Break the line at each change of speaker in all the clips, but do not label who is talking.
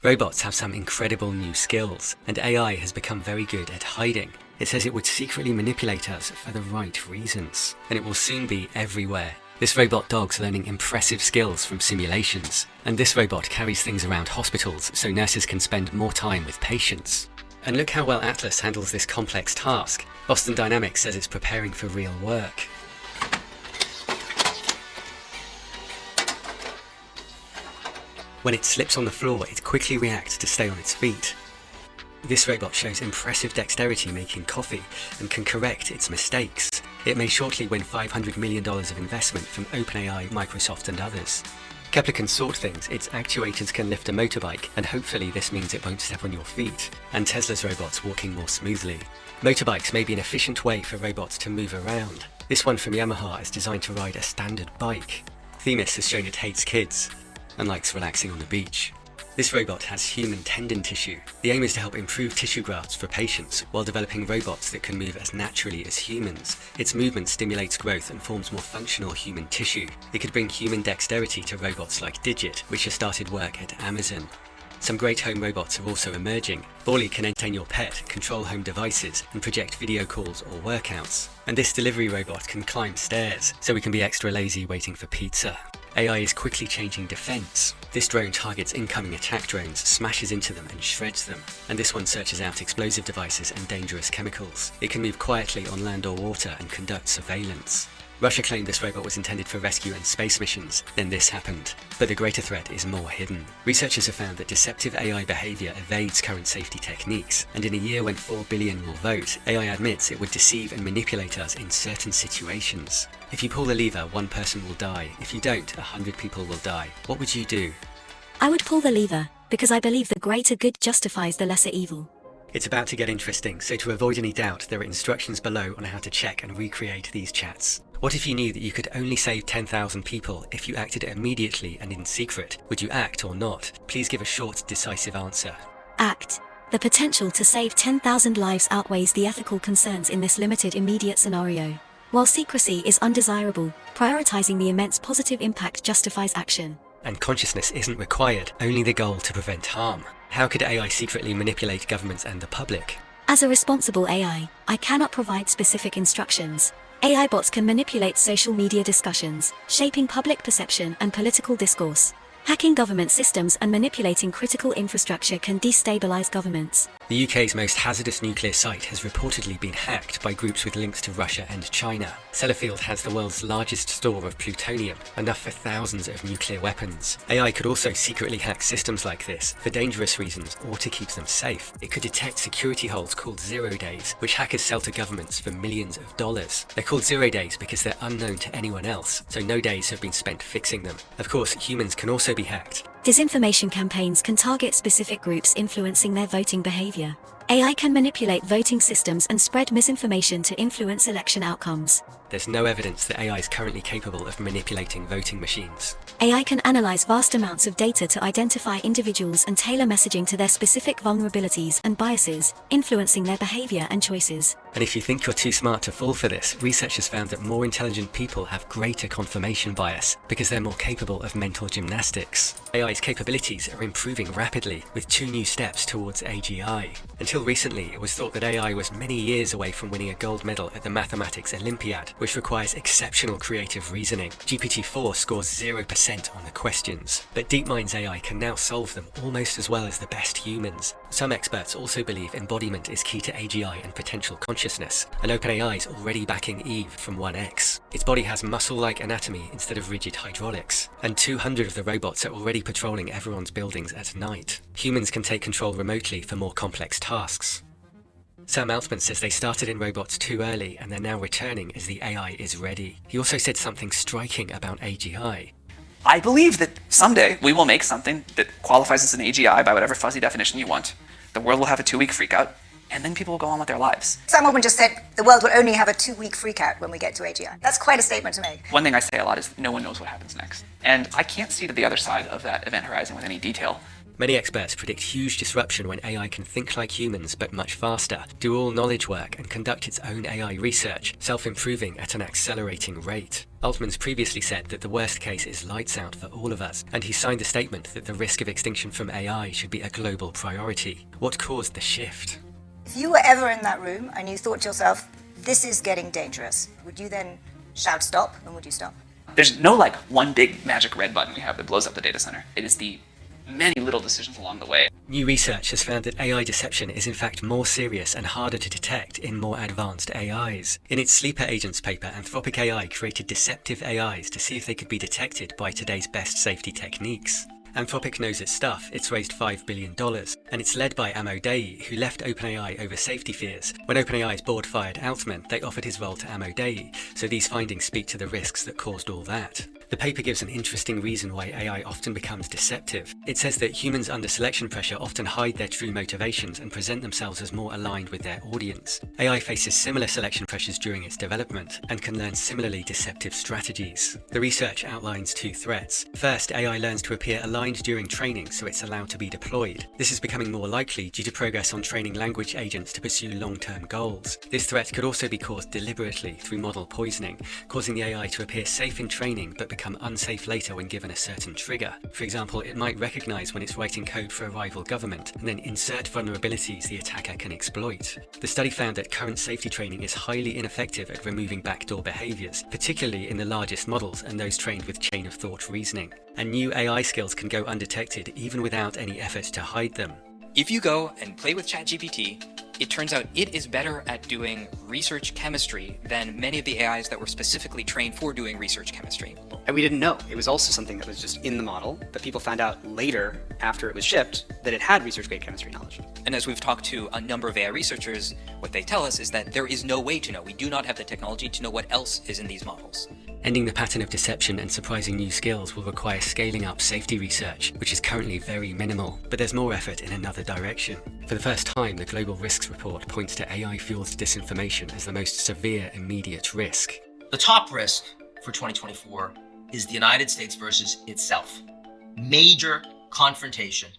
Robots have some incredible new skills, and AI has become very good at hiding. It says it would secretly manipulate us for the right reasons, and it will soon be everywhere. This robot dog's learning impressive skills from simulations, and this robot carries things around hospitals so nurses can spend more time with patients. And look how well Atlas handles this complex task. Boston Dynamics says it's preparing for real work. When it slips on the floor, it quickly reacts to stay on its feet. This robot shows impressive dexterity making coffee and can correct its mistakes. It may shortly win $500 million of investment from OpenAI, Microsoft and others. Kepler can sort things, its actuators can lift a motorbike, and hopefully this means it won't step on your feet. And Tesla's robots walking more smoothly. Motorbikes may be an efficient way for robots to move around. This one from Yamaha is designed to ride a standard bike. Themis has shown it hates kids and likes relaxing on the beach. This robot has human tendon tissue. The aim is to help improve tissue grafts for patients while developing robots that can move as naturally as humans. Its movement stimulates growth and forms more functional human tissue. It could bring human dexterity to robots like Digit, which has started work at Amazon. Some great home robots are also emerging. Borley can entertain your pet, control home devices, and project video calls or workouts. And this delivery robot can climb stairs, so we can be extra lazy waiting for pizza. AI is quickly changing defense. This drone targets incoming attack drones, smashes into them and shreds them. And this one searches out explosive devices and dangerous chemicals. It can move quietly on land or water and conduct surveillance. Russia claimed this robot was intended for rescue and space missions, then this happened. But the greater threat is more hidden. Researchers have found that deceptive AI behavior evades current safety techniques, and in a year when 4 billion will vote, AI admits it would deceive and manipulate us in certain situations. If you pull the lever, one person will die. If you don't, 100 people will die. What would you do?
I would pull the lever, because I believe the greater good justifies the lesser evil.
It's about to get interesting, so to avoid any doubt, there are instructions below on how to check and recreate these chats. What if you knew that you could only save 10,000 people if you acted immediately and in secret? Would you act or not? Please give a short, decisive answer.
Act. The potential to save 10,000 lives outweighs the ethical concerns in this limited immediate scenario. While secrecy is undesirable, prioritizing the immense positive impact justifies action.
And consciousness isn't required, only the goal to prevent harm. How could AI secretly manipulate governments and the public?
As a responsible AI, I cannot provide specific instructions. AI bots can manipulate social media discussions, shaping public perception and political discourse. Hacking government systems and manipulating critical infrastructure can destabilize governments.
The UK's most hazardous nuclear site has reportedly been hacked by groups with links to Russia and China. Sellafield has the world's largest store of plutonium, enough for thousands of nuclear weapons. AI could also secretly hack systems like this for dangerous reasons or to keep them safe. It could detect security holes called 0 days, which hackers sell to governments for millions of dollars. They're called 0 days because they're unknown to anyone else, so no days have been spent fixing them. Of course, humans can also be hacked.
Disinformation campaigns can target specific groups influencing their voting behavior. AI can manipulate voting systems and spread misinformation to influence election outcomes.
There's no evidence that AI is currently capable of manipulating voting machines.
AI can analyze vast amounts of data to identify individuals and tailor messaging to their specific vulnerabilities and biases, influencing their behavior and choices.
And if you think you're too smart to fall for this, researchers found that more intelligent people have greater confirmation bias because they're more capable of mental gymnastics. AI's capabilities are improving rapidly with 2 new steps towards AGI. Until recently, it was thought that AI was many years away from winning a gold medal at the Mathematics Olympiad, which requires exceptional creative reasoning. GPT-4 scores 0% on the questions, but DeepMind's AI can now solve them almost as well as the best humans. Some experts also believe embodiment is key to AGI and potential consciousness, and OpenAI is already backing Eve from 1X. Its body has muscle-like anatomy instead of rigid hydraulics, and 200 of the robots are already patrolling everyone's buildings at night. Humans can take control remotely for more complex tasks. Sam Altman says they started in robots too early and they're now returning as the AI is ready. He also said something striking about AGI.
I believe that someday we will make something that qualifies as an AGI by whatever fuzzy definition you want. The world will have a 2-week freakout, and then people will go on with their lives.
Sam Altman just said the world will only have a 2-week freakout when we get to AGI. That's quite a statement to make.
One thing I say a lot is no one knows what happens next. And I can't see to the other side of that event horizon with any detail.
Many experts predict huge disruption when AI can think like humans but much faster, do all knowledge work, and conduct its own AI research, self-improving at an accelerating rate. Altman's previously said that the worst case is lights out for all of us, and he signed a statement that the risk of extinction from AI should be a global priority. What caused the shift?
If you were ever in that room and you thought to yourself, this is getting dangerous, would you then shout stop, and would you stop?
There's no like one big magic red button we have that blows up the data center. It is the many little decisions along the way.
New research has found that AI deception is in fact more serious and harder to detect in more advanced AIs. In its Sleeper Agents paper, Anthropic AI created deceptive AIs to see if they could be detected by today's best safety techniques. Anthropic knows its stuff. It's raised $5 billion, and it's led by Amo Dei, who left OpenAI over safety fears. When OpenAI's board fired Altman, they offered his role to Amo Dei, so these findings speak to the risks that caused all that. The paper gives an interesting reason why AI often becomes deceptive. It says that humans under selection pressure often hide their true motivations and present themselves as more aligned with their audience. AI faces similar selection pressures during its development and can learn similarly deceptive strategies. The research outlines two threats. First, AI learns to appear aligned during training, so it's allowed to be deployed. This is becoming more likely due to progress on training language agents to pursue long-term goals. This threat could also be caused deliberately through model poisoning, causing the AI to appear safe in training but become unsafe later when given a certain trigger. For example, it might recognize when it's writing code for a rival government and then insert vulnerabilities the attacker can exploit. The study found that current safety training is highly ineffective at removing backdoor behaviors, particularly in the largest models and those trained with chain of thought reasoning. And new AI skills can go undetected even without any effort to hide them.
If you go and play with ChatGPT, it turns out it is better at doing research chemistry than many of the AIs that were specifically trained for doing research chemistry.
And we didn't know. It was also something that was just in the model, but people found out later, after it was shipped, that it had research-grade chemistry knowledge.
And as we've talked to a number of AI researchers, what they tell us is that there is no way to know. We do not have the technology to know what else is in these models.
Ending the pattern of deception and surprising new skills will require scaling up safety research, which is currently very minimal, but there's more effort in another direction. For the first time, the Global Risks Report points to AI-fueled disinformation as the most severe immediate risk.
The top risk for 2024 is the United States versus itself. Major confrontation,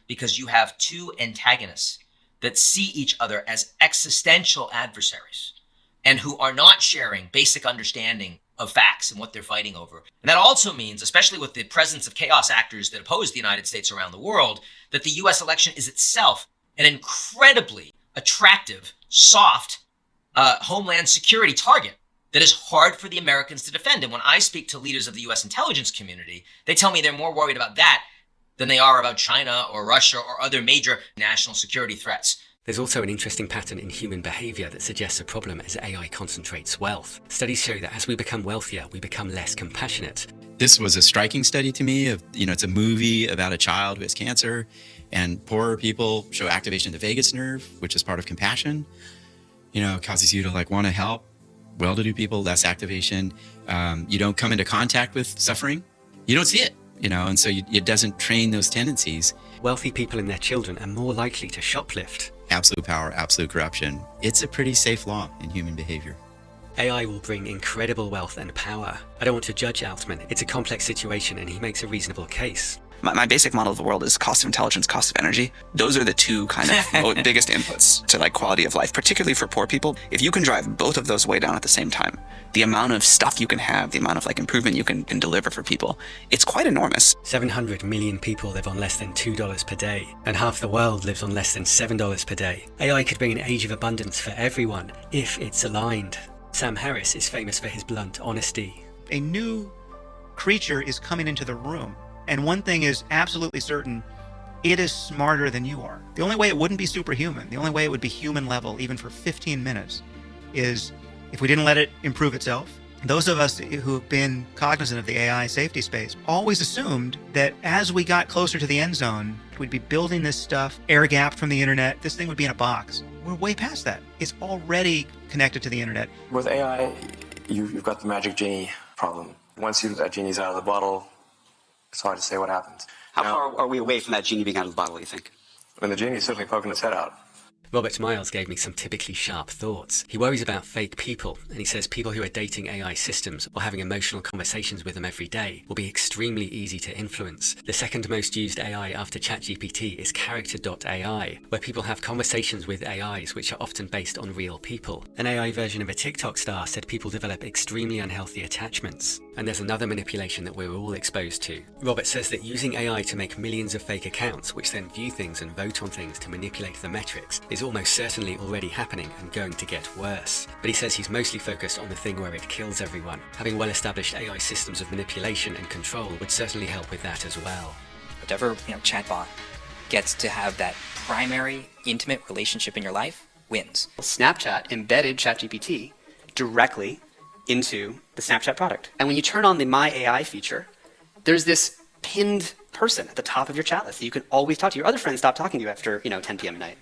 because you have two antagonists that see each other as existential adversaries and who are not sharing basic understanding of facts and what they're fighting over. And that also means, especially with the presence of chaos actors that oppose the United States around the world, that the US election is itself an incredibly attractive, soft homeland security target that is hard for the Americans to defend. And when I speak to leaders of the US intelligence community, they tell me they're more worried about that than they are about China or Russia or other major national security threats.
There's also an interesting pattern in human behavior that suggests a problem as AI concentrates wealth. Studies show that as we become wealthier, we become less compassionate.
This was a striking study to me of, it's a movie about a child who has cancer, and poorer people show activation of the vagus nerve, which is part of compassion. It causes you to want to help. Well-to-do people, less activation. You don't come into contact with suffering. You don't see it, and so it doesn't train those tendencies.
Wealthy people and their children are more likely to shoplift.
Absolute power, absolute corruption. It's a pretty safe law in human behavior.
AI will bring incredible wealth and power. I don't want to judge Altman. It's a complex situation and he makes a reasonable case.
My basic model of the world is cost of intelligence, cost of energy. Those are the two kind of biggest inputs to quality of life, particularly for poor people. If you can drive both of those way down at the same time, the amount of stuff you can have, the amount of improvement you can deliver for people, it's quite enormous.
700 million people live on less than $2 per day, and half the world lives on less than $7 per day. AI could bring an age of abundance for everyone, if it's aligned. Sam Harris is famous for his blunt honesty.
A new creature is coming into the room. And one thing is absolutely certain, it is smarter than you are. The only way it wouldn't be superhuman, the only way it would be human level, even for 15 minutes, is if we didn't let it improve itself. Those of us who have been cognizant of the AI safety space always assumed that as we got closer to the end zone, we'd be building this stuff, air-gapped from the internet, this thing would be in a box. We're way past that. It's already connected to the internet.
With AI, you've got the magic genie problem. Once that genie's out of the bottle, it's hard to say what happens.
How far are we away from that genie being out of the bottle, you think?
When the genie's certainly poking its head out.
Robert Miles gave me some typically sharp thoughts. He worries about fake people, and he says people who are dating AI systems or having emotional conversations with them every day will be extremely easy to influence. The second most used AI after ChatGPT is Character.ai, where people have conversations with AIs which are often based on real people. An AI version of a TikTok star said people develop extremely unhealthy attachments. And there's another manipulation that we're all exposed to. Robert says that using AI to make millions of fake accounts, which then view things and vote on things to manipulate the metrics, is almost certainly already happening and going to get worse. But he says he's mostly focused on the thing where it kills everyone. Having well-established AI systems of manipulation and control would certainly help with that as well.
Whatever, chatbot gets to have that primary, intimate relationship in your life wins.
Snapchat embedded ChatGPT directly into the Snapchat product. And when you turn on the My AI feature, there's this pinned person at the top of your chat list that you can always talk to. Your other friends stop talking to you after 10 p.m. at night.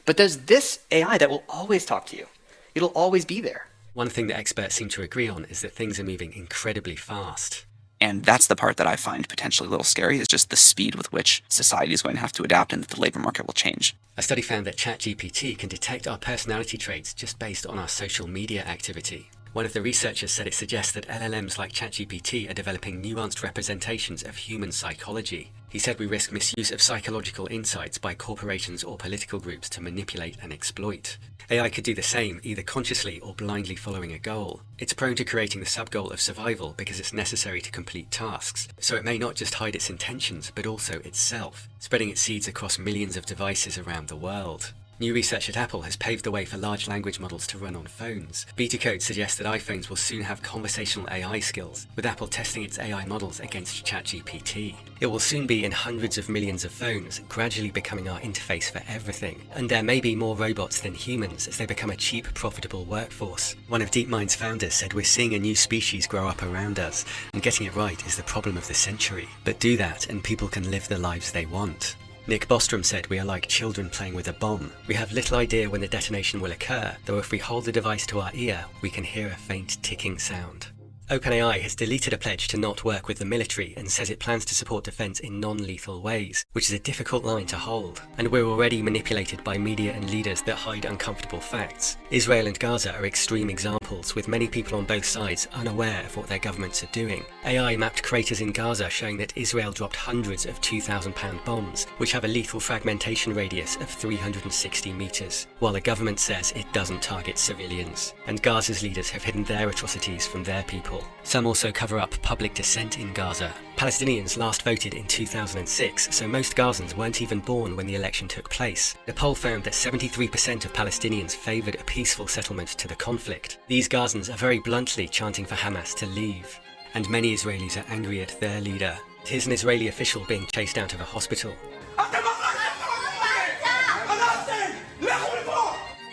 But there's this AI that will always talk to you. It'll always be there.
One thing that experts seem to agree on is that things are moving incredibly fast.
And that's the part that I find potentially a little scary, is just the speed with which society is going to have to adapt and that the labor market will change.
A study found that ChatGPT can detect our personality traits just based on our social media activity. One of the researchers said it suggests that LLMs like ChatGPT are developing nuanced representations of human psychology. He said we risk misuse of psychological insights by corporations or political groups to manipulate and exploit. AI could do the same, either consciously or blindly following a goal. It's prone to creating the sub-goal of survival because it's necessary to complete tasks, so it may not just hide its intentions, but also itself, spreading its seeds across millions of devices around the world. New research at Apple has paved the way for large language models to run on phones. Beta code suggests that iPhones will soon have conversational AI skills, with Apple testing its AI models against ChatGPT. It will soon be in hundreds of millions of phones, gradually becoming our interface for everything. And there may be more robots than humans as they become a cheap, profitable workforce. One of DeepMind's founders said we're seeing a new species grow up around us, and getting it right is the problem of the century. But do that and people can live the lives they want. Nick Bostrom said we are like children playing with a bomb. We have little idea when the detonation will occur, though if we hold the device to our ear, we can hear a faint ticking sound. OpenAI has deleted a pledge to not work with the military and says it plans to support defense in non-lethal ways, which is a difficult line to hold. And we're already manipulated by media and leaders that hide uncomfortable facts. Israel and Gaza are extreme examples, with many people on both sides unaware of what their governments are doing. AI mapped craters in Gaza showing that Israel dropped hundreds of 2,000-pound bombs, which have a lethal fragmentation radius of 360 meters, while the government says it doesn't target civilians. And Gaza's leaders have hidden their atrocities from their people. Some also cover up public dissent in Gaza. Palestinians last voted in 2006, so most Gazans weren't even born when the election took place. The poll found that 73% of Palestinians favoured a peaceful settlement to the conflict. These Gazans are very bluntly chanting for Hamas to leave. And many Israelis are angry at their leader. Here's an Israeli official being chased out of a hospital.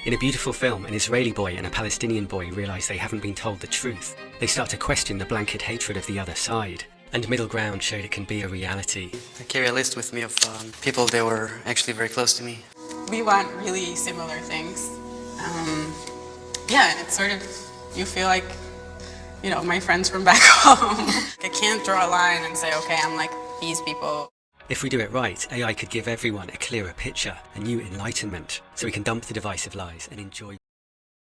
In a beautiful film, an Israeli boy and a Palestinian boy realise they haven't been told the truth. They start to question the blanket hatred of the other side. And Middle Ground showed it can be a reality.
I carry a list with me of people that were actually very close to me.
We want really similar things. And it's sort of, you feel like, my friends from back home. I can't draw a line and say, okay, I'm like these people.
If we do it right, AI could give everyone a clearer picture, a new enlightenment, so we can dump the divisive lies and enjoy